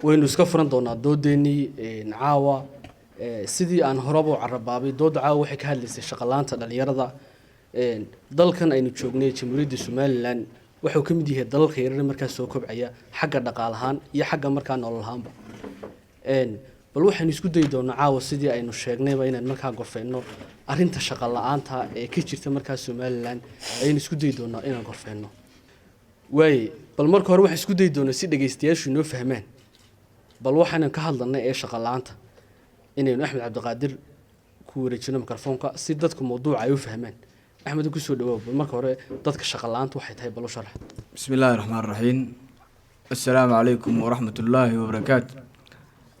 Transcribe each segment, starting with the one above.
waynu iska furan doonaa doodeennii caawa sidii aan horeba u carabaabay dooda caawa waxay ka hadlaysay shaqalaanta dhalinyarada dalkan aynu joognay jamhuuriyadda Somaliland wuxuu ka mid yahay dalalka yaryar markaa soo kobcaya xagga dhaqaalahaan iyo xagga markaa nolol ahaanba bal waxaan isku dayi doonaa caawa sidii aynu sheegnayba inaan markaa gorfeyno arrinta shaqo la'aanta ee ka jirta markaa Somaliland aynu isku dayi doonaa inaan gorfeyno bal marka hore waxaan isku dayi doonaa si dhageystayaashu inoo fahmaan bal waxaan ka hadlanay ee shaqo la'aanta inaynu Axmed Cabdiqaadir ku wareejino mikrofoonka si dadku mowduuca ay u fahmaan أحمد كسر دواب المركورة ضدك الشغلانت واحد هاي بلو شرح. بسم الله الرحمن الرحيم. السلام عليكم ورحمة الله وبركاته.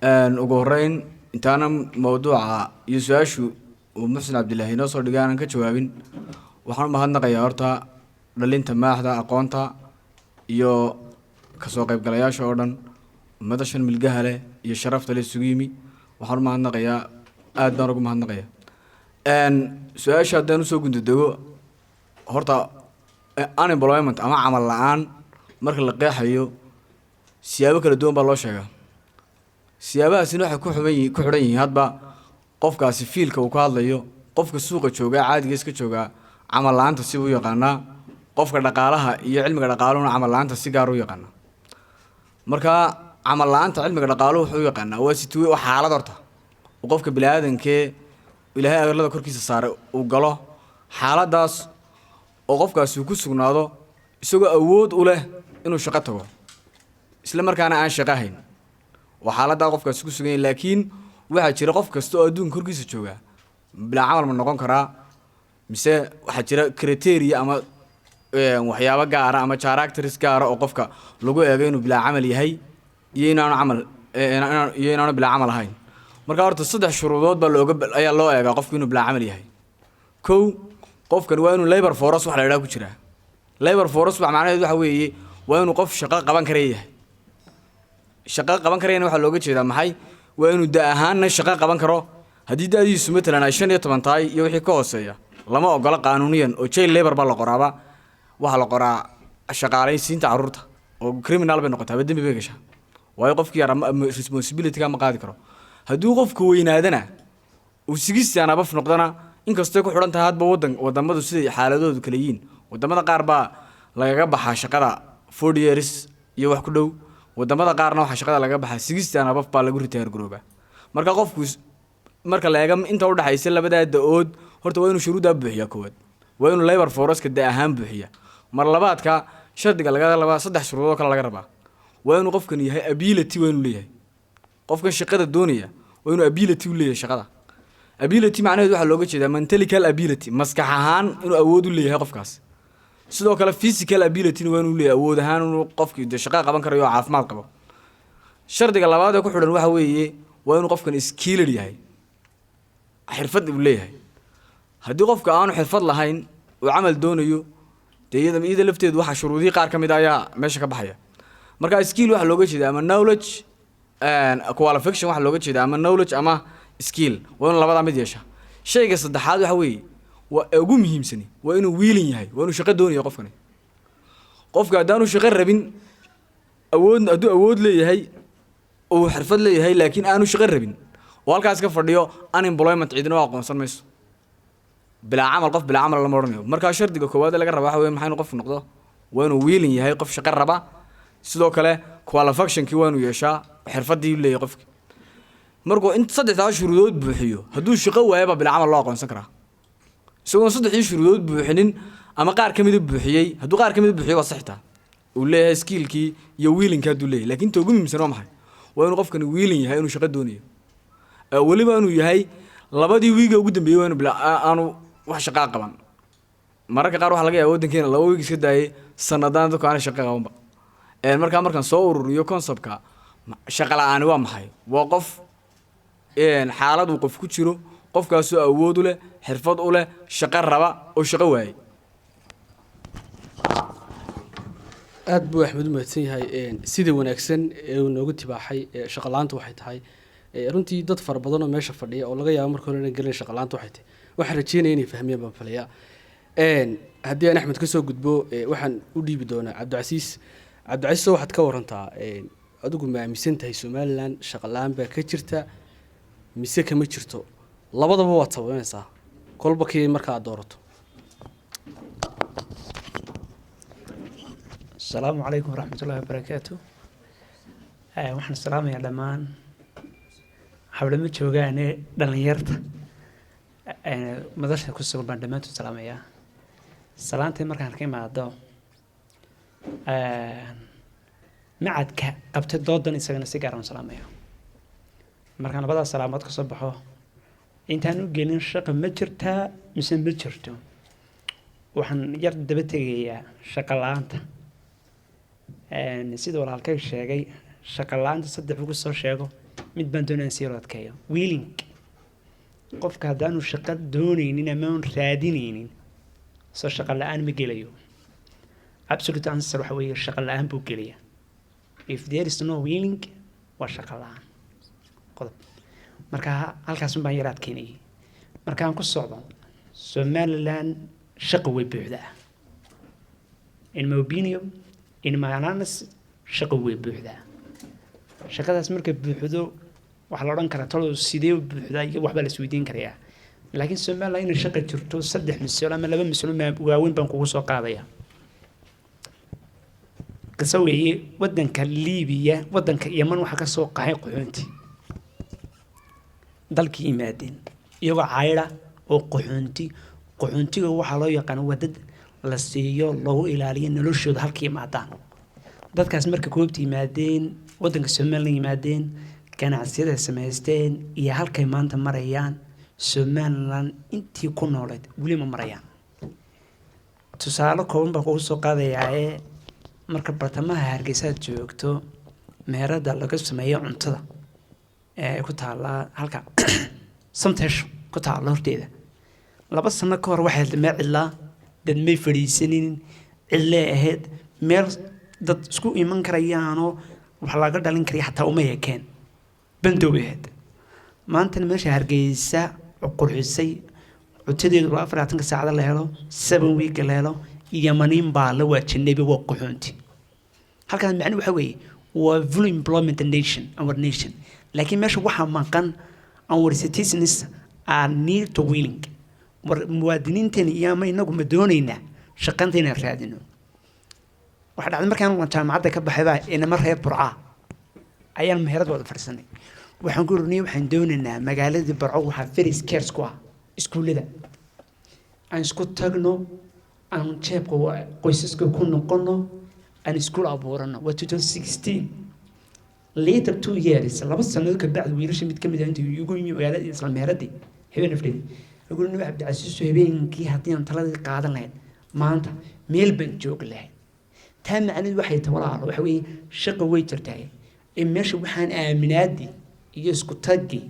أقولين أنت أنا موضوع يسوعشوا ومحسن عبد الله نصر دجانا كشوابين وحنا مهنا غيرتها للين تماحدا أقانتها يو كسوق بقلايا شوردن مدشن من الجهلة يشرفت للسقيمي وحنا مهنا غيا أدنى رقم مهنا غيا. سؤال شادين وسوق ندوه هرتا unemployment أما عمل الآن مركل القيا حيو سيابك الدوام بالله شجع سيابها سنوح كحريني هاد با قفك سفيل كوكال ليو قفك السوق تشوجا عادي جسك تشوجا عمل الآن تسيبه يقنا قفك دقالها يعلم دقالون عمل الآن تسيجارو يقنا مركا عمل الآن تعلم دقالو حيو يقنا وسيتوي وحالة درته وقفك بلادن كي ilaahay agarlada korkiisa saaray uu galo xaaladaas oo qofkaas uu ku sugnaado isagoo awood u leh inuu shaqo tago isla markaana aan shaqo hayn xaalada qofkaas ku sugan laakiin waxa jira qof kasta oo adduun korkiisa jooga bila amal ma noqon karaa mise waxa jira criteria ama waxyaabo gaar ah ama characters gaar ah oo qofka lagu eego inuu bila amal yahay iyo inaanu bila amal ahayn marka horta saddex shuruudood baa ayaa loo eegaa qofku inuu bila amal yahay kow qofkan waa inuu labor force wax la yiraahdo ku jira labor force macnaheedu waxa weeye waa inuu qof shaqo qaban kareeyahay shaqo qaban kareeyna waxa looga jeedaa maxay waa inuu ahaanna shaqo qaban karo hadii daadiisu midna 15 tahay iyo wixii ka hooseeya lama ogola qaanuuniyan oo child labor baa la qoraaba waxa la qoraa shaqaalaysiinta carruurta oo criminal bay noqotaa dambi bay gashaa waayo qofkii responsibility ka ma qaadi karo hadduu qofku weynaadana uu sigiisana baf noqdana inkastoo ku xiran tahay hadba wadamadu sida xaaladoodu kala yihiin wadamada qaar baa laga baxaa shaqada 4 years iyo wax ku dhow wadamada qaarna waxa shaqada laga baxaa sigiisana baf baa lagu retire garooba marka qofku marka la eego inta u dhaxaysa labada daood horta waa inuu shuruuda buuxiya koowad waa inuu labor force ka ahaan buuxiya mar labaadka shardiga laga laba saddex shuruudo kala laga rabaa waa inuu qofkan yahay ability waa inuu leeyahay qofkan shaqada doonaya waa inuu ability u leeyahay shaqada ability macnaheedu waxa looga jeedaa mental ability maskax ahaan inuu awood u leeyahay qofkaas sidoo kale physical ability waa inuu leeyahay awood ahaan inuu qofkii shaqo qaban karayo caafimaad qabo shardiga labaad ee ku xidhan waxa weeye waa inuu qofkan skilled yahay xirfad u leeyahay haddii qofka aanu xirfad lahayn oo amal doonayo iyada lafteedu waxa shuruudii qaar kamid ah ayaa meesha ka baxaya marka skill waxa looga jeedaa ama knowledge and qualification waxa looga jeedaa ama knowledge ama skill waa in labada mid yeesha shayga saddexaad waxa weeye waa ugu muhiimsan waa inuu wiilin yahay waa inuu shaqo doonayo qofka haddaanu shaqo rabin hadduu awood leeyahay oo xirfad leeyahay laakiin aanu shaqo rabin oo halkaas ka fadhiyo unemployment cidina waa aqoonsan mayso bila amal lama oranayo marka shardiga koowaad laga rabo waxa weeye maxay qof noqdo waa inuu wiilin yahay qof shaqo raba sidoo kale qualification-kii waa inuu yeeshaa xirfadii leeyahay qofka markuu inta saddexda shuruudood buuxiyo hadduu shaqo waayaba bila amal loo aqoonsan karaa isagoo saddexdii shuruudood buuxinin ama qaar kamid ah buuxiyay hadduu qaar kamid buuxiyo waa saxta uu leeyahay skill-kii iyo wiilinka hadduu leeyahay laakiin ugu muhiimsan waa maxay waa inuu qofkan wiilin yahay inuu shaqo doonayo waliba inuu yahay labadii wiiga ugu dambeeyay waa inuu bila aanu wax shaqo qaban mararka qaar waxa laga yaabaa wadankeena laba wiig iska daayay sanadaan dadku aan shaqo qabanba markaan soo ururiyo concept-ka shaqo la'aan waa maxay waa qof xaalad uu qof ku jiro qofkaas oo awood u leh xirfad u leh shaqo raba oo shaqo waayay aad buu Axmed u mahadsan yahay sida wanaagsan ee uu noogu tibaaxay shaqo la'aanta waxay tahay runtii dad fara badan oo meesha fadhiya oo laga yaabo marka hore inay galeen shaqo la'aanta waxay tahay waxaan rajeynayaa inay fahmiyaan baan falaya haddii aan Axmed ka soo gudbo waxaan u dhiibi doonaa Cabdicasiis waxaad ka warantaa adigu ma aaminsan tahay Somaliland shaqo la'aan baa ka jirta mise kama jirto labadaba waa tabanaysaa kolba kii marka aad doorato السلام عليكم ورحمة الله وبركاته waxaan salaamayaa dhammaan xawlama joogaan dhalinyarta madasha ku sugan baan dhammaantood salaamayaa salaantay markaan ka imaado macadka qabtay doodan isagana si gaar ah salaamayo markaan labadaas salaamood ka soo baxo intaan u gelin shaqo ma jirtaa mise ma jirto waxaan yar daba tegayaa shaqo la'aanta sida walaalkay sheegay shaqo la'aanta saddex ugu soo sheego mid baan doonayaan si yar u adkeeyo willing qofka haddaanu shaqo doonaynin ama aan raadinaynin soo shaqo la'aan ma gelayo absolute answer waxa weeye shaqo la'aan buu gelaya if there is no willing waa shaqo la'aan qodob marka halkaas baan yar adkeynayay markaan ku socdo Somaliland shaqo way buuxdaa in my opinion in my analysis shaqo way buuxdaa shaqadaas marka buuxdo waxa la oran karaa tolo sidee u buuxdaa iyo waxba la isweydiin karayaa laakiin Somaliland in shaqo jirto saddex mas'uul ama laba mas'uul waaweyn baan kugu soo qaadaya kasaweeye wadanka Liibiya wadanka Yemen waxa ka soo qaxay qaxoonti dalkii imaadeen iyagoo caayra oo qaxoontiga waxa loo yaqaan wadad la siiyo loogu ilaaliyo noloshooda halkii imaadaan dadkaas marka koobta yimaadeen wadanka Somaliland yimaadeen ganacsiyada samaysteen iyo halkay maanta marayaan Somaliland intii ku nooleed weli ma marayaan tusaale kooban baan kugu soo qaadayaa marka bartamaha Hargeysa joogto meherada laga sameeyo cuntada ku taala halka samtesh ku taala horteeda 2 sano ka hor waxay cidla dad may fariisanin cille ahayd meel dad isku iman karayaan oo wax laga dhalin kariya xataa uma yeekeen bandowgeed maanta meesha Hargeysa qurxisay cuntadeedu 24 saacad la helo 7 week la helo Yamanin baa la waajinayba waa qaxoonti halkan macnaheedu waxa weeye waa full employment nation laakiin meesha waxa maqan our citizens are need to willing muwaadiniinteena iyo ama inagu ma doonaynaa shaqanteena raadino waxa dhacday markaan jaamacadda ka baxay baa inama reer Burca ayaan meherad wada farsanay waxaan ku rurnay waxaan doonaynaa magaalada Burco waxa very scarce ku ah iskuulada aan isku tagno aan jeebka qoysaska ku noqono aan iskuul abuurano waa 2016 later 2 years laba sano ka bacd wiilasha mid kamid ah intii ugu yimi magaalada isla meheradii habeen afdheed أقول إنه عبد العزيز سهيبين كي هاتين طلعت قاعدة لين ما أنت ميل بنجوق له تام عن الوحي توراه وحوي شق ويتر تاعي إمشي وحن آمنادي يسكت تجي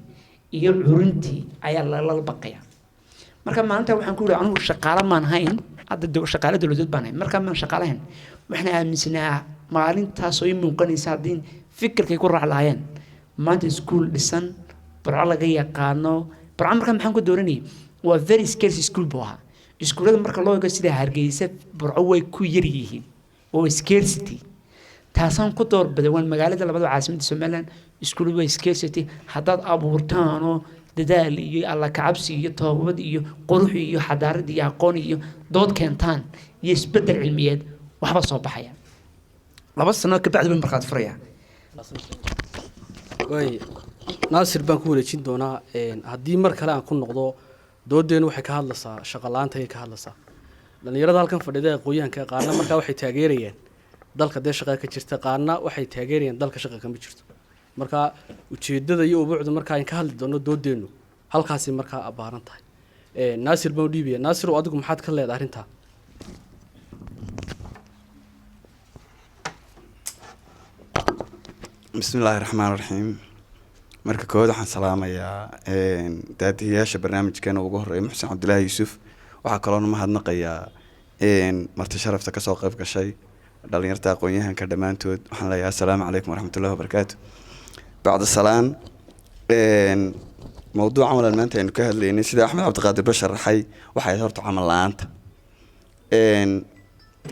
يعرنتي أي الله البقية مركب ما أنت وحن كل عنو الشقالة ما نهين هذا الشقالة دول بانين مركب ما شقالين وإحنا آمنسنا معلين تاسوي ممكن يساعدين فكر كيكون على العين ما أنت سكول لسان برعلا جاي قانو برعمر كم حنكو دورني waa very scarce school buu ahaa iskuulada marka loo eego sida Hargeysa Burco way ku yar yihiin oo scarcity taasaan ku doorbiday waan magaalada labada caasimadda Somaliland iskuulada way scarcity haddaad abuurtaan oo dadaal iyo alla ka cabsi iyo toobad iyo qurux iyo xadaarad iyo aqoon iyo dood keentaan iyo isbedel cilmiyeed waxba soo baxaya 2 sano ka bacdi markaad furaya way naasir baan ku wareejin doonaa haddii mar kale aan ku noqdo doodeen waxay ka hadlaysaa shaqo la'aanta ay ka hadlaysaa dhalinyarada halkan fadhida aqoonyahanka qaarna markaa waxay taageerayaan dalka dee shaqo ka jirta qaarna waxay taageerayaan dalka shaqo kama jirto marka ujeedada iyo ubuucda markaa in ka hadli doono doodeenu halkaasi markaa abaaran tahay naasir baan u dhiibaya naasir adigu maxaad ka leedahay arrintaa bismillaahi raxmaani raxiim marka koowaad waxaan salaamayaa daadiyaasha barnaamijkeena ugu horeeya Muxsin Cabdilaahi Yuusuf waxaa kaloo mahadnaqayaa marti sharafta ka soo qayb gashay dhalinyarta aqoonyahanka dhamaantood waxaan leeyahay assalaamu calaykum waraxmatullaahi wabarakaatu bacda salaan mowduucan walaal maanta aynu ka hadlaynay sida Axmed Cabdiqaadir Bashar raxay waxay horta camal la'aanta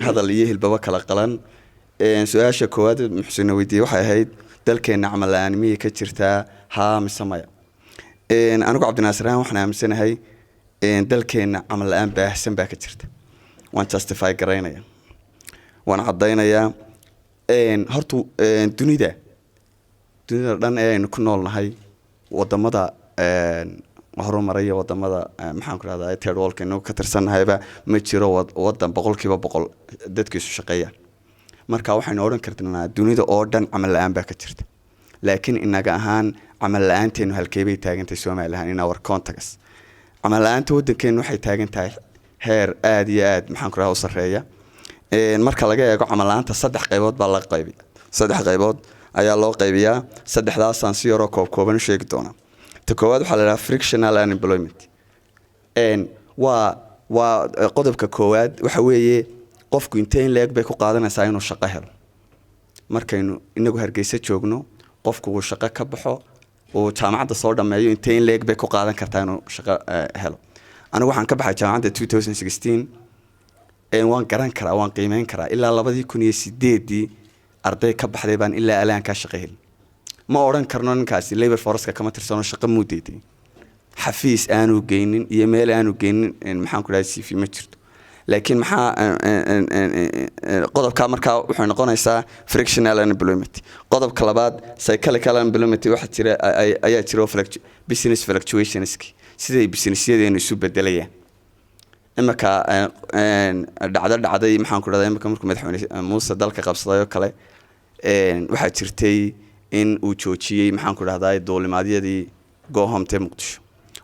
hadal iyo hilbaba kala qalan su-aasha koowaad Muxsin weydiiyay waxay ahayd dalkeena camal la'aan miyay ka jirtaa haa mise maya anigu cabdinaasir ahaan waxaan aaminsanahay dalkeena camal la'aan baahsan baa ka jirta waan justify garaynaya waan caddaynayaa horta dunida dhan ee aynu ku noolnahay wadamada horumaraya wadamada maxaan ku rahdaa third world inuu ka tirsannahayba ma jiro wadan 100% dadkiisu shaqeeya marka waxaynu oran karnaa dunida oo dhan camal la'aan baa ka jirta laakiin inaga ahaan camal la'aanteenu halkee bay taagantahay Soomaaliland in our context camal la'aanta wadankeenu waxay taagan tahay heer aad iyo aad maxaan ku rahdaa u sareeya marka laga eego camal la'aanta 3 qaybood baa la qaybiyaa 3 qaybood ayaa loo qaybiyaa saddexdaas aan si yar oo kooban sheegi doonaa ta koowaad waxaa la yiraahdaa frictional unemployment waa qodobka koowaad waxa weeye qofku inteen leeg bay ku qaadanaysaa inuu shaqo helo markaynu inagu Hargeysa joogno qofku uu shaqo ka baxo oo jaamacadda soo dhameeyo inteen leeg bay ku qaadan kartaa inuu shaqo helo anigu waxaan ka baxay jaamacadda 2016 waan garan karaa waan qiimeyn karaa ilaa 2008 arday ka baxday baan ilaa alaan ka shaqo helin ma oran karno ninkaasi labor force kama tirsano shaqo muudeeday xafiis aanu geynin iyo meel aanu geynin maxaan ku dhahay CV ma jirto laakiin maxaa qodobka markaa wuxuu noqonaysaa frictional unemployment qodobka labaad psychological unemployment waxa jira ayaa jira business fluctuations siday businessyadeennu isu bedelayaan imaka dhacday maxaan ku dhahay imaka markuu madaxweyne Muuse dalka qabsaday oo kale waxa jirtay in uu joojiyay maxaan ku dhahdaa dowladnimadii go home te Muqdisho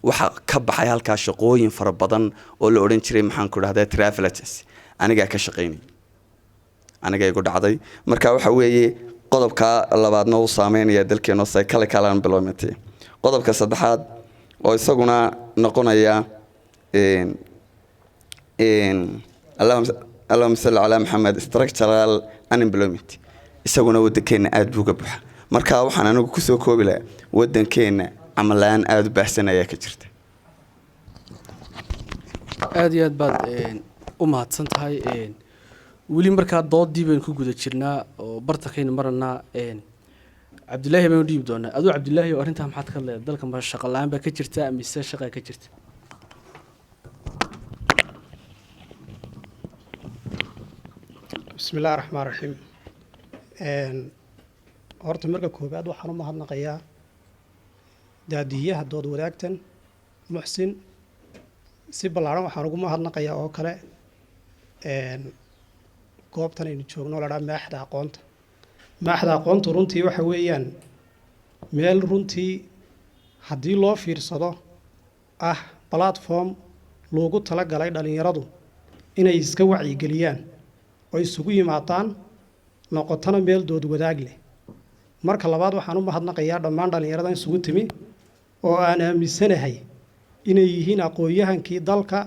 waxa ka baxay halka shaqooyin fara badan oo la oran jiray maxaan ku dhahdaa travel agency aniga ka shaqeynay aniga igu dhacday marka waxa weeye qodobka labaadna uu saameynaya dalkeena psychological unemployment qodobka saddexaad oo isaguna noqonaya Allahumma salli ala Muhammad structural unemployment isaguna wadankeena aad buu ka buuxa marka waxaan anigu ku soo koobi lahaa wadankeena camal la'aan aad u baahsanaya ka jirta aad iyo aad baad u mahadsan tahay weli markaa doodii baynu ku guda jirnaa oo bartakayna marnaa Cabdilaahi baynu dhiib doonaa adoo Cabdilaahi oo arrinta maxaad ka leedahay dalka ma shaqo la'aan baa ka jirta mise shaqo ka jirta بسم الله الرحمن الرحيم horta marka koobaad waxaan u mahadnaqayaa daadiyaha dood wadaagtan Muxsin si ballaaran waxaan ugu mahadnaqayaa oo kale goobtan aynu joogno la dhahaa maaxda aqoonta runtii waxa weeyaan meel runtii haddii loo fiirsado platform loogu talagalay dhalinyaradu inay iska wacyigeliyaan oo isugu yimaadaan noqotana meel dood wadaag leh marka labaad waxaan u mahadnaqayaa dhammaan dhalinyarada isugu timi oo aan aaminsanahay inay yihiin aqoon-yahankii dalka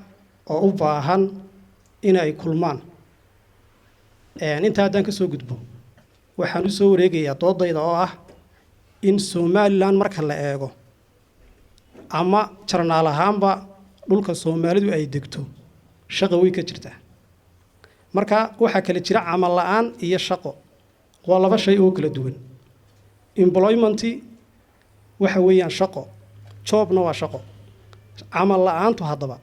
oo u baahan inay kulmaan inta haddaan ka soo gudbo waxaan u soo wareegayaa doodayda oo in Somaliland marka la eego ama jarnaal ahaanba dhulka Soomaalidu ay degto shaqo way ka jirtaa marka waxa kala jira camal la'aan iyo shaqo waa laba shay oo kala duwan employment waxa weeyaan shaqo jobna waa shaqo camal la'aantu haddaba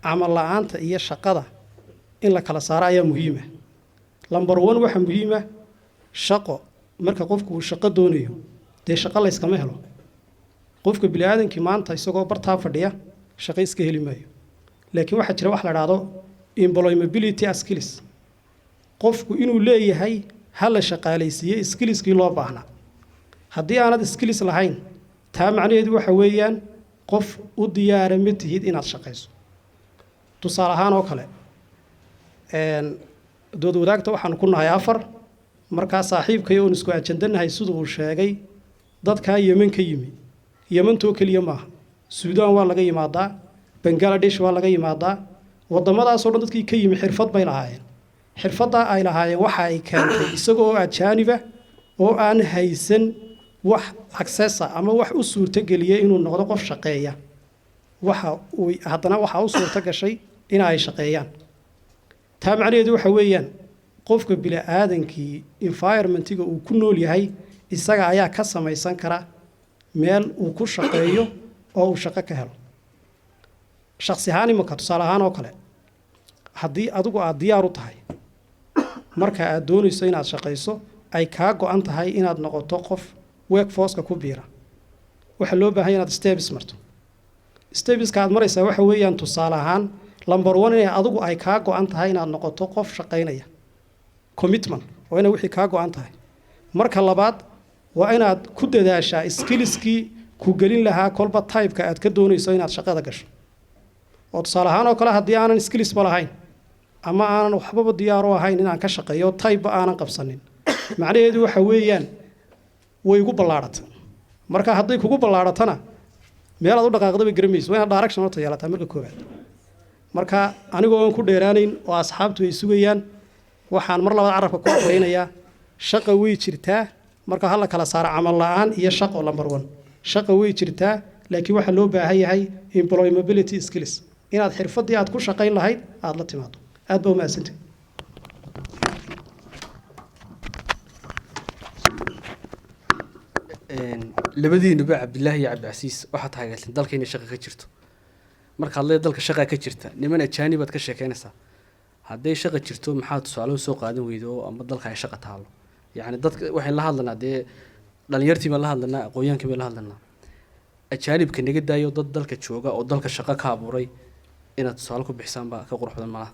camal la'aanta iyo shaqada in la kala saaro ayaa muhiim ah number 1 waxa muhiim ah shaqo marka qofku uu shaqo doonayo dee shaqo la iskama helo qofka bini'aadankii maanta isagoo bartaa fadhiya shaqo iska heli maayo laakiin waxa jira wax la yiraahdo employability skills qofku inuu leeyahay hal shaqaalaysiyo skillskii loo baahnaa haddii aanad skills lahayn taa macnaheedu waxa weeyaan qof u diyaar ma tihid inaad shaqayso tusaale ahaan oo kale dood wadaagta waxaan ku nahay 4 markaa saaxiibkay oo isku ajandanahay sidoo uu sheegay dadka Yemen ka yimi Yemen to kaliya ma Suudaan waa laga yimaadaa Bangladesh waa laga yimaadaa wadamadaas oo dhan dadkii ka yimi xirfad bay lahaayeen xirfadda ay lahaayeen waxa ay keentay isagoo ajaaniba oo aan haysan wax access ama wax u suurta galiyay inuu noqdo qof shaqeeya waxa uu haddana waxa u suurta gashay in ay shaqeeyaan taa macnaheedu waxa weeyaan qofka bini'aadankii environmentiga uu ku nool yahay isaga ayaa ka samaysan kara meel uu ku shaqeeyo oo uu shaqo ka helo shakhsi ahaan imika tusaale ahaan oo kale haddii adigu aad diyaar u tahay marka aad doonayso inaad shaqayso ay kaa go-an tahay inaad noqoto qof workforce-ka ku biira waxaa loo baahan inaad steps marto stepska aad maraysaa waxa weeyaan tusaale ahaan number 1 inay adigu ay kaa go-an tahay inaad noqoto qof shaqaynaya commitment waa inay wixii kaa go-an tahay marka labaad waa inaad ku dadaashaa skillskii ku gelin lahaa kolba type-ka aad ka doonayso inaad shaqada gasho oo tusaale ahaan oo kale haddii aanan skills ba lahayn ama aanan waxbaba diyaar u ahayn inaan ka shaqeeyo type ba aanan qabsanin macnaheedu waxa weeyaan way igu ballaaratay marka hadday kugu ballaaratana meel aad u dhaqaaqdo bay garamayso waa inaad direction horta yeelataa marka koowaad marka anigoo aan ku dheeraanayn oo asxaabtu ay sugayaan waxaan mar labaad carabka ku aqrinayaa shaqa way jirtaa marka hal la kala saaro camal la'aan iyo shaqo number 1 shaqa way jirtaa laakiin waxa loo baahan yahay employability skills inaad xirfadii aad ku shaqayn lahayd aad la timaado aad baa u mahadsantahay labadiinuba cabdilaahi iyo cabdicasiis waxaad taageerteen dalka inay shaqa ka jirto markaad leedahay dalka shaqa ka jirta niman ajaanib baad ka sheekeynaysaa hadday shaqa jirto maxaa tusaale soo qaadan weydo ama dalka ay shaqa taalo yacni dadka waxaan la hadlanaa dee dhalinyartii baan la hadlanaa aqoonyaankii baan la hadlanaa ajaanibka naga daayo dad dalka jooga oo dalka shaqo ka abuuray inaad tusaale ku bixisaan baa ka qurux badan malaha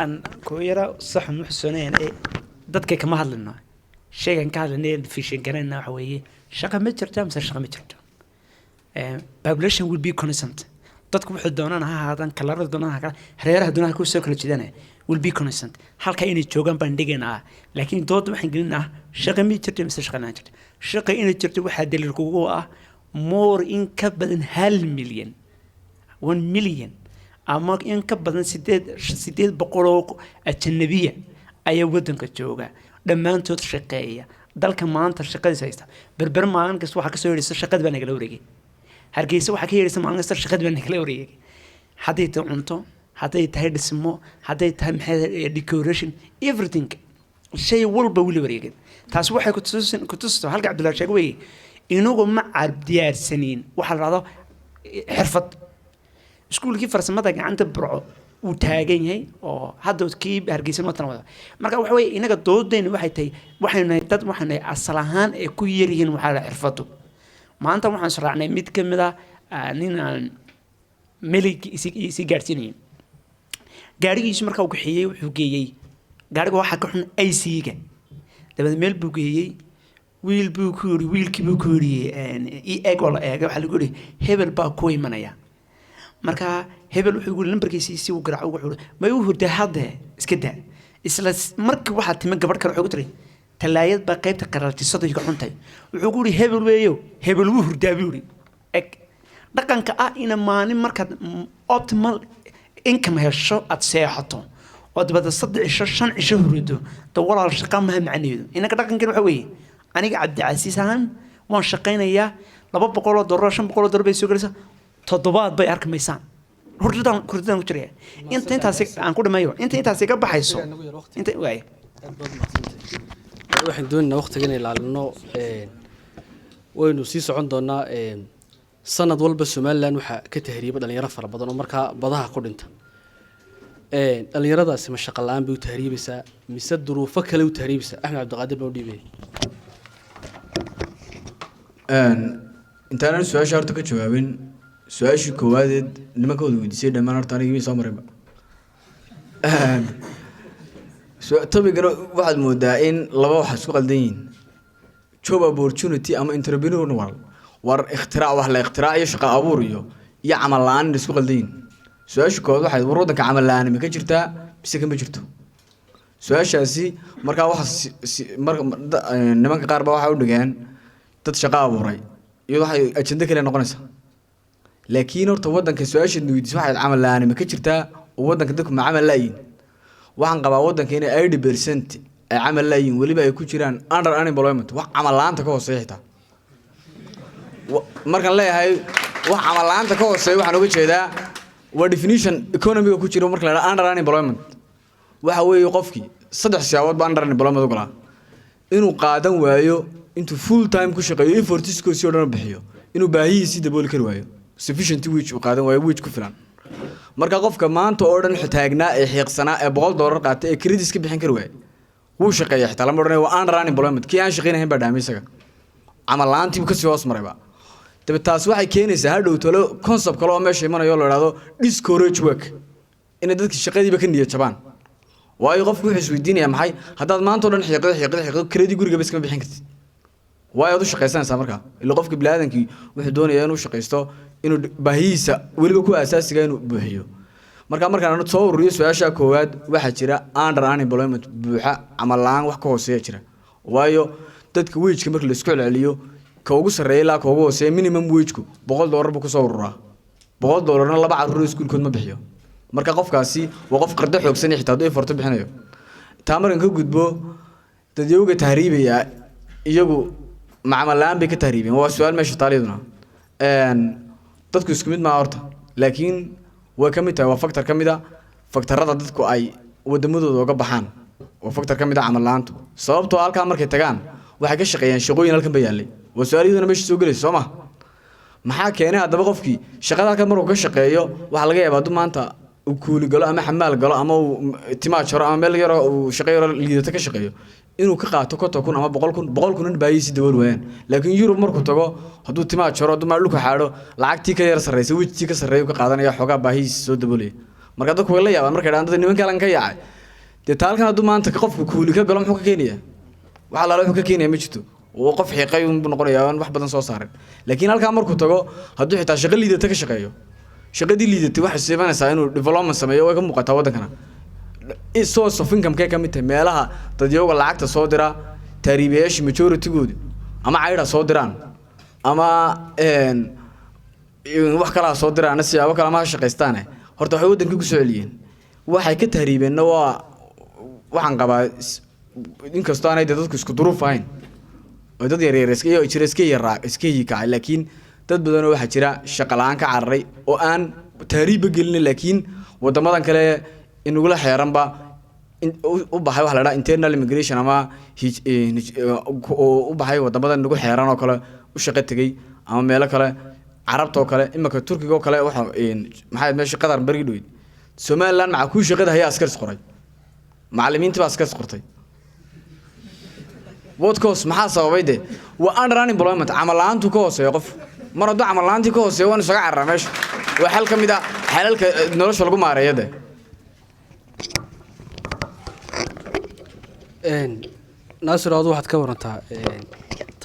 aan ku yara sax muxsaneen ee dadka kama hadlino sheegan ka hadlanay fishin garanayna waxa weeye shaqa ma jirto mise shaqa ma jirto population will be constant dadku wuxuu doonaan ha ahaadan kalarada doonaan ha kala hareeraha doonaan ku soo kala jeedana will be constant halka inay joogaan baan dhigaynaa laakiin dood waxaan gelinaa shaqa ma jirto mise shaqa ma jirto shaqa inay jirto waxa daliil kugu ah more in ka badan 1 million 1 million ama in ka badan 800 oo ajnabiya ayaa wadanka jooga dhammaantood shaqeeya dalka maanta shaqadiisa haysta berber maalin kasta waxa ka soo yeedhisa shaqada baa nagala wareegay hargeysa waxa ka yeedhisa maalin kasta shaqada baa nagala wareegay hadday tahay cunto hadday tahay dhismo hadday tahay maxay decoration everything shay walba wili wareegay taas waxay ku tusto halka Cabdullaahi sheegay way inagu ma diyaarsanin waxa la raado xirfad iskuulkii farsamada gacanta burco uu taagan yahay oo hadda kii hargeysan watan wada marka waxa weey inaga doodeen waxay tahay waxayna dad waxayna asal ahaan ee ku yeerihiin waxa la xirfado maanta waxaan sharaacnay mid kamid ah nin melig isi gaarsiinay gaarigiisu marka uu xiyay wuxuu geeyay gaariga waxa ka xun IC-ga dabada meel buu geeyay wiil buu ku yiri wiilkii buu ku yiri eeg wala eeg waxa lagu yiri hebel baa ku imanaya marka hebel wuxuu yiri lambarkiisa si uu garaaco wuxuu ma uu hurda hadda iska daa isla markii waxa timi gabadh kale wuxuu tiri talaayad baa qaybta qaraaltisada iga xuntay wuxuu yiri hebel weeyo hebel wuu hurdaa buu yiri eeg dhaqanka ah ina maalin marka optimal income hesho ad seexato oo dabada 3 cisho 5 cisho hurdo walaal shaqo ma macneeyo inaga dhaqankan waxa weeye aniga Cabdicasiis ahaan waan shaqeynayaa $200 $500 bay soo galaysaa toddobaad bay arkamaysan hurdadaan ku jiray intaas aan ku dhameeyo intaas iga baxayso inta waay waxaan doonaynaa waqtigan ilaalino waynu sii socon doonaa sanad walba Soomaaliland waxa ka tahriiba dhalinyaro fara badan oo markaa badaha ku dhinta dhalinyaradaasi ma shaqo la'aan bay u tahriibaysaa mise duruufo kale u tahriibaysaa Axmed Cabdiqaadir baa u dhiibay intaan su'aasha horta ka jawaabin su'aashii koowaad nimankooda weydiisay dhammaan horta aniga soo maray tabigana waxaad moodaa in laba wax isku qaldan yihiin job opportunity ama entrepreneur war ikhtirac wax la ikhtirac iyo shaqo abuur iyo camal la'aan isku qaldan yihiin su'aasha koowaad waxay wadanka camal la'aan ma ka jirtaa mise kama jirto su'aashaasi markaa waxa nimanka qaar baa waxa u dhigaan dad shaqo abuuray iyo waxay ajenda kale noqonaysaa laakiin horta wadanka su'aasha weydiisay waxay camal la'aan ma ka jirtaa oo wadanka dadku ma camal la'ayin waxaan qabaa wadanka inay 80% ay camal la'ayin waliba ay ku jiraan under unemployment wax camal la'aanta ka hooseeyta markaan leeyahay wax camal la'aanta ka hooseeya waxaan uga jeedaa waa definition economiga ku jira marka la yiraahdo under unemployment waxa weeye qofkii saddex siyaabood baa under unemployment u galaa inuu qaadan waayo intuu full time ku shaqeeyo effortisko si oo dhan bixiyo inuu baahiyiisa dabool kari waayo sufficient wage uu qaadan waayo wage ku filan marka qofka maanta oo dhan xitaagnaa ee xiiqsanaa ee $100 qaatay ee credit iska bixin kari waayo wuu shaqeeyaa xitaa lama odhanayo waa under unemployment kii aan shaqeynayn baa dhaamay isaga camal la'aantii buu kasii hoos marayba dabe taas waxay keenaysaa hadhow talo concept kale oo meesha imanayo la yidhaahdo discourage work inay dadkii shaqadiiba ka niyad jabaan waayo qofku wuxuu isweydiinayaa maxay haddaad maanta oo dhan xiiqdo credit guriga bas kama bixin kartid waayo aad u shaqaysanaysaa markaa ila qofka biniaadankii wuxuu doonayaa inuu shaqaysto inuu baahiyiisa weliba ku asaasiga inuu buuxiyo markaan soo ururiyo su-aasha koowaad waxaa jira under unemployment buuxa camal la'aan wax ka hooseeya jira waayo dadka wejka marka la isku celceliyo ka ugu sarreeya ilaa ka ugu hooseeya minimum wejku $100 buu kusoo ururaa $100na 2 carruur iskuulkood ma bixiyo marka qofkaasi waa qof qardo xoogsan xitaa hadduu effort bixinayo taa markan ka gudbo dadyowga tahriibaya iyagu macmal la'aan bay ka tahriibeen waa su-aal meesha taaliyaduna dadku isku mid maaha horta laakiin way ka mid tahay waa factor ka mid a factorada dadku ay wadamadooda uga baxaan waa factor ka mid a camal la'aantu sababtoo halkaa markay tagaan waxay ka shaqeeyaan shaqooyin halkan ba yaallay waa su-aaliyaduna meesha soo gelaysa soo ma maxaa keenay haddaba qofkii shaqada halkan markuu ka shaqeeyo waxaa laga yaabaa hadduu maanta uu kuuli galo ama xamaal galo ama uu timaaj horo ama meel yaro uu shaqo yaro liidata ka shaqeeyo inuu ka qaato 50,000 ama 100,000 baahiisi dabool waayaan laakiin Yurub markuu tago hadduu timaaj horo hadduu dhulka xaadho lacagtii ka yar sarreysa wejtii ka sarreeyo ka qaadanaya xogaa baahiisi soo daboolaya marka dadku way la yaabaan markay dhaantada nimanka lan ka yaacay dee taalkan hadduu maanta qofku kuuli ka galo muxuu ka keenayaa waxa la wuxuu ka keenayaa ma jirto oo qof xiiqay uu noqonayaa wax badan soo saaray laakiin halka markuu tago hadduu xitaa shaqo liidata ka shaqeeyo shaqadii liidatay waxay siibanaysaa inuu development sameeyo way ka muuqataa wadankana source of income ka mid tahay meelaha dadyowga lacagta soo dira taariibayaasha majority-goodu ama cayda soo diraan ama wax kala soo diraan siyaabo kala ma shaqaystaan horta waxay wadanka ku soo celiyeen waxay ka tahriibeen waa waxaan qabaa inkastoo aanay dadku isku duruuf ahayn oo dad yar iska yikacay laakiin dad badan oo waxa jira shaqo la'aan ka cararay oo aan tahriib gelin laakiin wadamadan kale inuu la xeeranba u baxay wax la dhaha internal immigration ama u baxay wadamadan nagu xeeran oo kale u shaqo tagay ama meelo kale carabta oo kale imaka turkiga oo kale waxa maxay meesha qadar bari dhow Somaliland ma ku shaqada hay askar qoray macallimiinta baa askar qortay wadkoos maxaa sababay de waa under unemployment camal la'aantu ka hooseeyo qof mar hadduu camal la'aantii ka hooseeyo waan isaga carraa meesha waa xal ka mid ah xalalka nolosha lagu maareeyo de naasir aad waxaad ka warantaa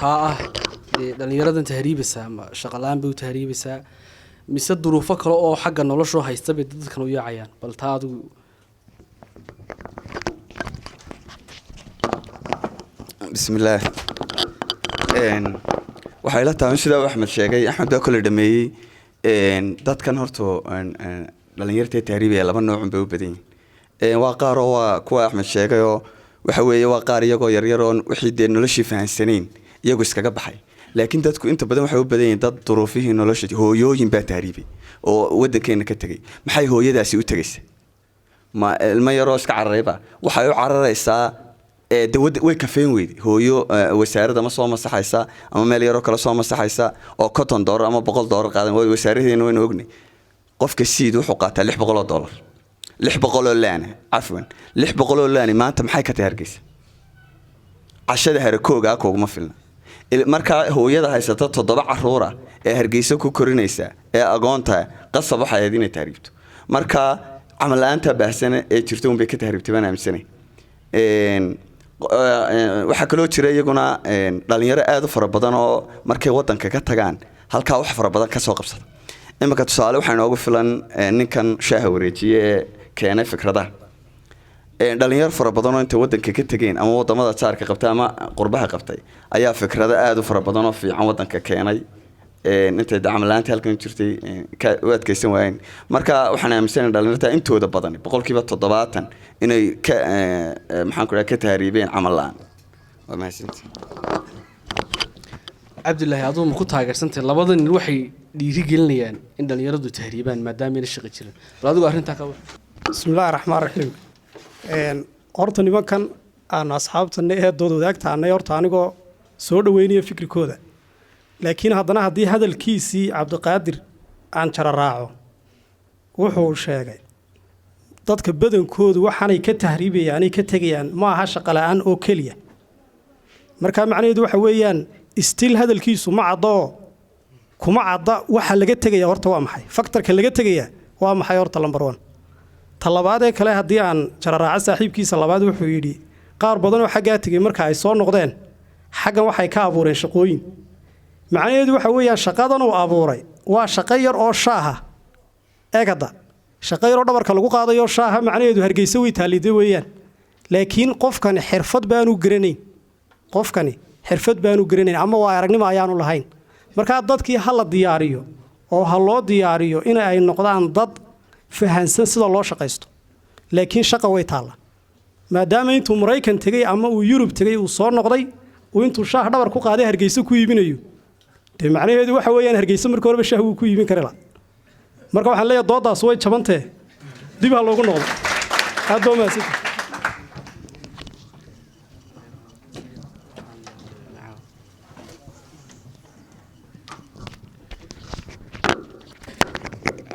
taa ah dhalinyaradan tahriibisa ama shaqo la'aan bay u tahriibisa mise duruufo kale oo xagga nolosha haysta bay dadkan u yaacayaan bal taa adigu bismillaah waxay la tahay sida Axmed sheegay Axmed baa kale dhameeyay dadkan horto dhalinyarta tahriibaya laba nooc bay u badan yihiin waa qaar oo waa kuwa Axmed sheegay oo waxa weeye waa qaar iyagoo yar yar oo wixii de noloshii fahansaneen iyagu iskaga baxay laakiin dadku inta badan waxay u badan yihiin dad duruufihii nolosha hooyooyin baa tahriibay oo wadankeena ka tagay maxay hooyadaasi u tagaysay ma ilmo yaroo iska cararayba waxay u cararaysaa way kafeen weyd hooyo wasaaradda ma soo masaxaysa ama meel yaroo kale soo masaxaysa oo $50 ama $100 qaadan way wasaaradeena wayna ognay qofka siid wuxuu qaataa $600 $600 laana afwan $600 laana maanta maxay ka taargeysa cashada harakooga kooguma filna marka hooyada haysata 7 carruur ah ee hargeysa ku korinaysa ee agoonta qasab waxa ay inay taariibto marka camal la'aanta baahsan ee jirto un bay ka taariibtay baan aaminsanay waxa kale oo jira iyaguna dhalinyaro aad u fara badan oo markay wadanka ka tagaan halka wax fara badan ka soo qabsada imaka tusaale waxa inoogu filan ninkan shaaha wareejiye keenay fikradaha dhalinyaro fara badan oo inta wadanka ka tageen ama wadamada saarka qabtay ama qurbaha qabtay ayaa fikrada aad u fara badan oo fiican wadanka keenay inta dacamalaanta halkan jirtay u adkeysan waayeen marka waxaan aaminsanahay dhalinyarta intooda badan 70% inay ka maxaan ku ka tahriibeen camal la'aan waa mahadsantahay Cabdullaahi aduu ma ku taageersantay labadan waxay dhiirigelinayaan in dhalinyaradu tahriibaan maadaama ayna shaqo jirin bal adigu arrintaa ka wax bismillaahi raxmaan raxiim horta nimankan aan asxaabtana ee dood wadaagtaanay horta anigoo soo dhaweynaya fikrikooda laakiin haddana haddii hadalkiisii cabdiqaadir aan jara raaco wuxuu sheegay dadka badankoodu waxaanay ka tahriibayaan anay ka tegayaan ma aha shaqo la'aan oo keliya marka macnaheedu waxa weeyaan still hadalkiisu ma caddo kuma cadda waxa laga tegaya horta waa maxay faktorka laga tegaya waa maxay horta lambar 1 talabaadee kale haddii aan jara raaco saaxiibkiisa labaad wuxuu yidhi qaar badan oo xaggaa tegay marka ay soo noqdeen xaggan waxay ka abuureen shaqooyin macnaheedu waxa weeyaan shaqadan uu abuuray waa shaqo yar oo shaaha eegada shaqo yar oo dhabarka lagu qaadayo shaaha macnaheedu hargeysa way taaliday weeyaan laakiin qofkani xirfad baanu garanayn ama waa aragnimo ayaanu lahayn marka dadkii ha la diyaariyo oo ha loo diyaariyo in ay noqdaan dad fahansan sida loo shaqaysto laakiin shaqa way taala maadaama intuu Mareykan tagay ama uu Yurub tagay uu soo noqday oo intuu shaah dhabar ku qaaday hargeysa ku iibinayo de macnaheedu waxa weeyaan hargeysa markii horeba shaah uu ku iibin karaa marka waxaan leeyahay doodaas way jabantee dib ha loogu noqdo hadoo maasid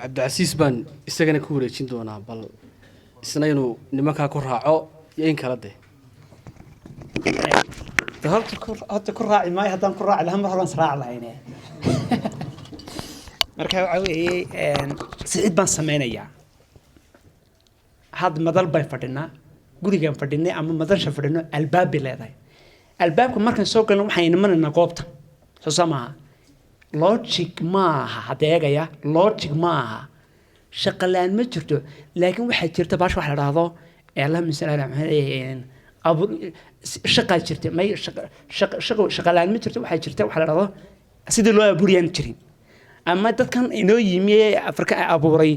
cabdicasiis baan isagana ku wareejin doonaa bal isna inuu nimankaa ku raaco iyo in kala de horta ku raaci maayo haddaan ku raaci lahaa mar horaan israaci lahayne marka waxa weeye sicid baan samaynayaa had madal bay fadhinaa gurigaan fadhinay ama madasha fadhino albaab bay leedahay albaabka markaan soo galno waxaan imanaynaa goobta soo samaha logic maaha hadeegaya logic maaha shaqalaan ma jirto laakiin waxaa jirta baash wax la dhahdo allah misaala shaqa jirta may shaqalaan ma jirto waxaa jirta wax la dhahdo sidii loo abuuriyaan jirin ama dadkan inoo yimi Afrika abuuray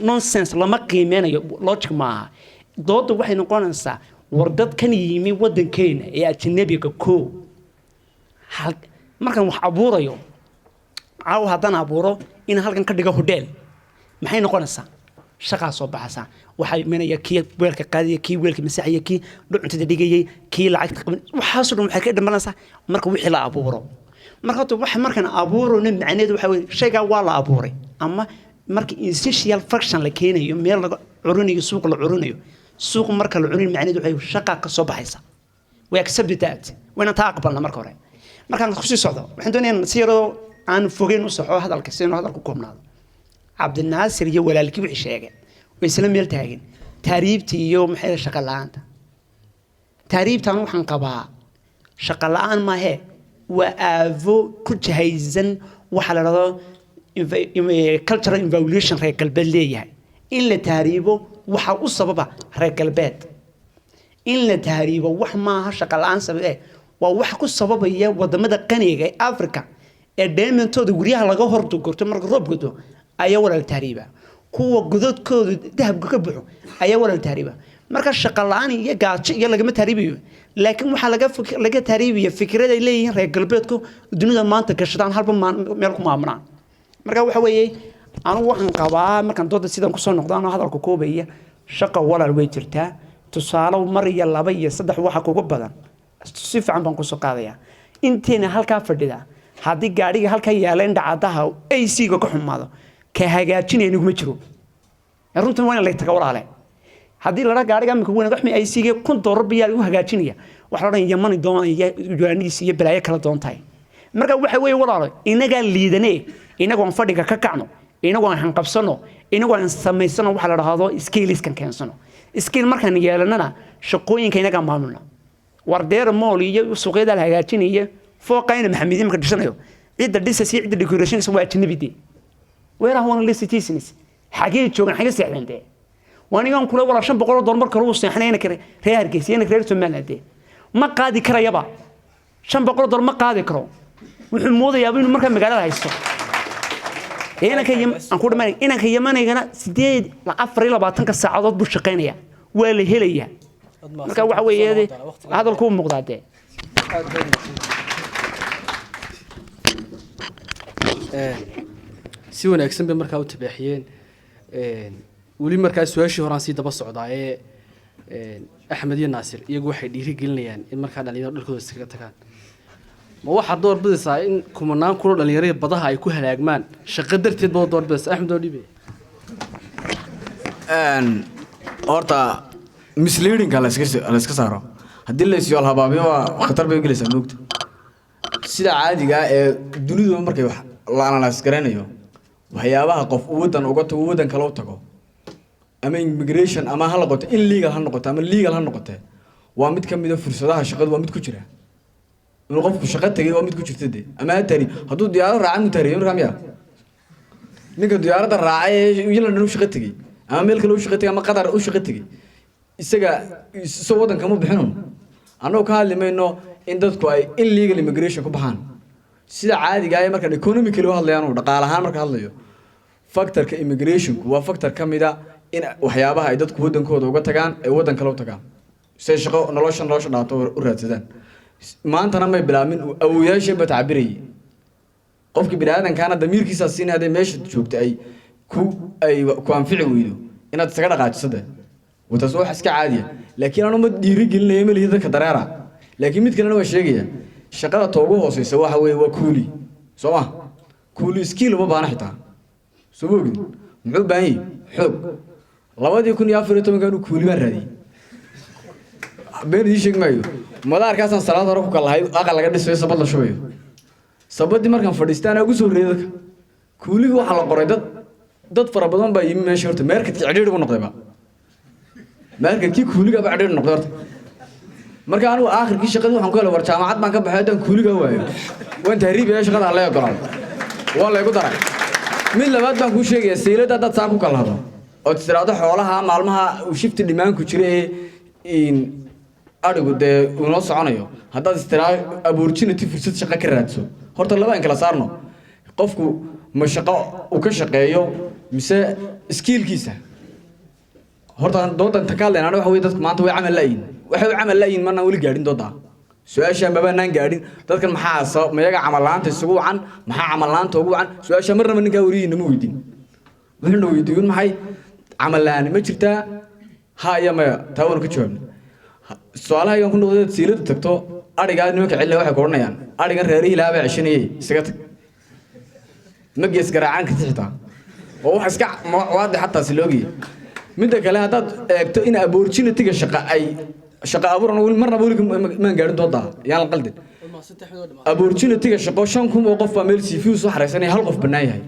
nonsense lama qiimeynayo logic maaha dooda waxay noqonaysaa war dadkan yimi wadankeena ee ajnabiga ko markaan wax abuurayo caaw haddaan abuuro in halkan ka dhigo hodheel maxay noqonaysaa shaqaa soo baxaysaa waxay imanaya kii weelka qaadaya kii weelka masaxaya kii dhucuntada dhigayay kii lacagta qaban waxaasoo dhan waxay ka dhammaanaysaa marka wixii la abuuro marka horta waxa markaan abuurona macnaheedu waxa weeye shaygaa waa la abuuray ama marka essential function la keenayo meel laga curinayo suuq la curinayo suuq marka la curin macnaheedu waxay shaqa ka soo baxaysaa way accept that wana taa aqbalna marka hore markaan ku sii socdo waxaan doonayaa si yaro aan fogeyn u soxo hadalka si inuu hadalku koobnaado cabdinaasir iyo walaalkii wixii sheegay way isla meel taagin taariibtii iyo maxay shaqa la'aanta taariibtan waxaan qabaa shaqa la'aan ma he waa aavo ku jahaysan waxa la dhahdo cultural evolution reer galbeed leeyahay in la taariibo waxa u sababa reer galbeed in la taariibo wax maaha shaqa la'aan sababee waa wax ku sababaya wadamada qaniga ee Afrika ee deementooda guryaha laga horto gorto marka roob godo ayaa walaal taariiba kuwa godadkooda dahabka ka buuxo ayaa walaal taariiba marka shaqa la'aan iyo gaajo iyo lagama taariibiyo laakiin waxa laga taariibiyo fikrada ay leeyihiin reer galbeedku dunida maanta gashadaan halba meel ku maamunaan marka waxa weeye anigu waxaan qabaa markaan dooda sidan ku soo noqdaan hadalka koobaya shaqa walaal way jirtaa tusaale mar iyo laba iyo saddex waxa kugu badan si fiican baan ku soo qaadayaa inteena halka fadhida haddii gaadhiga halka yaala in dhacadaha AC-ga ka xumaado ka hagaajinayna kuma jiro runtan waa in la taga walaale haddii la gaadhiga amka weyn waxmi AC-ga $1 biyaa u hagaajinaya wax la oran Yamani doon iyo Juwaaniis iyo balaayo kala doontahay marka waxa weeye walaalo inaga liidanee inaga aan fadhiga ka kacno inaga aan qabsano inaga aan samaysano waxa la dhahdo skills kan keensano skill markaan yeelanana shaqooyinka inaga maamulna wardeer mool iyo suuqyada la hagaajinaya fooqayna maxamediin marka dhishanayo cida dhisas iyo cida decoration waa ajnabidi weeraha wana citizens xagee joogan xagee seexdeen wanigan kula wala $500 marka lagu seexnayna kare reer Hargeysa reer Soomaaliland ma qaadi karayaba $500 ma qaadi karo wuxuu moodayaa inuu marka magaalada haysto aan ku dhamaan inanka Yamanigana 24 saacadood buu shaqeynaya waa la helaya marka waxa weeye hadalku muuqdaade si wanaagsan bay markaa u tabeexiyeen weli markaa su-aashii horaan sii daba socdaayee axmed iyo naasir iyagu waxay dhiirigelinayaan in markaa dhalinyaro dhalkooda iskaga tagaan ma waxaad doorbidaysaa in kumanaan kulo dhalinyarada badaha ay ku halaagmaan shaqo darteed baa doorbidaysaa axmed oo dhibe horta misleadingka la iska saaro haddii la isyool habaabiyo waa khatar bay u gelaysaa moogta sida caadiga ah ee dunidu markay wax la analyse garanayo waxyaabaha qof uu wadan uga tago wadan kale u tago ama immigration ama ha noqoto illegal ha noqoto ama legal ha noqoto waa mid ka mid ah fursadaha shaqada waa mid ku jira inuu qofku shaqo tagay waa mid ku jirta de ama tari hadduu diyaarad raacay mu tari markaa miya ninka diyaaradda raacay Yilanda u shaqo tagay ama meel kale u shaqo tagay ama Qatar u shaqo tagay isaga soo wadan kama bixino anoo ka hadlimayno in dadku ay illegal immigration ku baxaan sida caadiga ah marka economically u hadlayaan oo dhaqaale ahaan marka hadlayo factorka immigration waa factor kamid ah in waxyaabaha ay dadku wadankooda uga tagaan ay wadan kale u tagaan say shaqo nolosha dhaato u raadsadaan maantana may bilaabmin awooyaashay ba tacbiray qofkii bini'aadankaana damiirkiisa siinaaday meesha joogtay ay ku anfici weydo inaad isaga dhaqaajiso wata soo wax iska caadi ah laakiin aanu ma dhiirigelinayo meel dadka dareera laakiin mid kalena waa sheegaya shaqada toogu hooseysa waxa weeye waa kuuli Soma kuuli skill uma baana xitaa soo boogid muxuu baahan yahay xoog 2014 kuuli baan raadiyay been ii sheeg maayo madaarkaasaan salaad hore ku kalahay aqal laga dhisay sabad la shubayo sabadii markaan fadhiistaan ugu soo reeday dadka kuuliga waxa la qoray dad fara badan baa yimi meesha horta marketka cidhiidh ugu noqdayba marketkii kuuliga baa cidhiidh noqday horta marka anigu aakhirkii shaqadii waxaan ku helay war jaamacad baan ka baxay haddaan kuuliga waayo waan tahriib ee shaqada la ogolaaday waa la igu daray mid labaad baan ku sheegay seelada dad saa ku kala hado oo tiraado xoolaha maalmaha uu shifti dhimaanku jiray in arigu de uu soconayo haddaad istiraa opportunity fursad shaqo ka raadso horta laba in kala saarno qofku ma shaqo uu ka shaqeeyo mise skillkiisa horta doodan takaaleen waxa way dadku maanta way camal laayin waxay camal laayin marna wali gaadhin dooda su'aasha ma baanan gaadhin dadkan maxaa soo mayaga camal laanta isugu wacan maxaa camal laanta ugu wacan su'aasha marna ninka wariina ma weydiin wuxuu weydiin maxay camal laan ma jirtaa ha ya ma taawar ku jawaabna su'aalaha aan ku noqday siilada tagto ariga nimanka cilay waxay koranayaan ariga reerihi ilaaba cishanayay isaga tag ma gees garaacan ka xitaa oo wax iska waadi xataa siloogi midda kale hadaad eegto in opportunity-ga shaqa abuuran marna wali ma gaarin dooda yaan qaldan opportunity-ga shaqo 5,000 oo qof baa meel CV soo xareysanay hal qof banaan yahay